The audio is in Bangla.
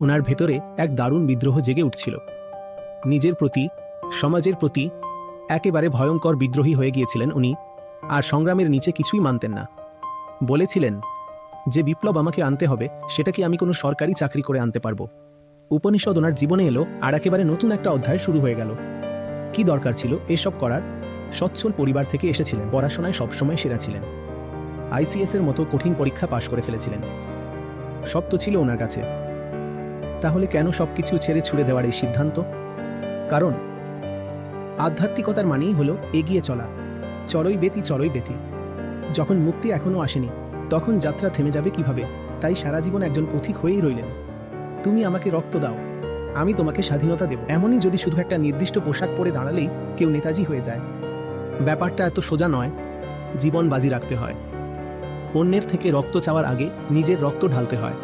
ওনার ভেতরে এক দারুণ বিদ্রোহ জেগে উঠছিল। নিজের প্রতি, সমাজের প্রতি একেবারে ভয়ঙ্কর বিদ্রোহী হয়ে গিয়েছিলেন উনি, আর সংগ্রামের নিচে কিছুই মানতেন না। বলেছিলেন, যে বিপ্লব আমাকে আনতে হবে সেটা কি আমি কোনো সরকারি চাকরি করে আনতে পারবো? উপনিষদ ওনার জীবনে এলো, আর একেবারে নতুন একটা অধ্যায় শুরু হয়ে গেল। কি দরকার ছিল এসব করার? সচ্ছল পরিবার থেকে এসেছিলেন, পড়াশোনায় সবসময় সেরা ছিলেন, আইসিএস এর মতো কঠিন পরীক্ষা পাশ করে ফেলেছিলেন, সব তো ছিল ওনার কাছে। তাহলে কেন সবকিছু ছেড়ে ছুড়ে দেওয়ার এই সিদ্ধান্ত? কারণ আধ্যাত্মিকতার মানেই হলো এগিয়ে চলা, চড়ই বেতি চড়ই বেতি। যখন মুক্তি এখনো আসেনি, তখন যাত্রা থেমে যাবে কিভাবে? তাই সারা জীবন একজন পথিক হয়েই রইলেন। তুমি আমাকে রক্ত দাও, আমি তোমাকে স্বাধীনতা দেব। এমনই যদি শুধু একটা নির্দিষ্ট পোশাক পরে দাঁড়ালেই কেউ নেতাজি হয়ে যায়। ব্যাপারটা এত সোজা নয়, জীবন বাজি রাখতে হয়। অন্যের থেকে রক্ত চাওয়ার আগে নিজের রক্ত ঢালতে হয়।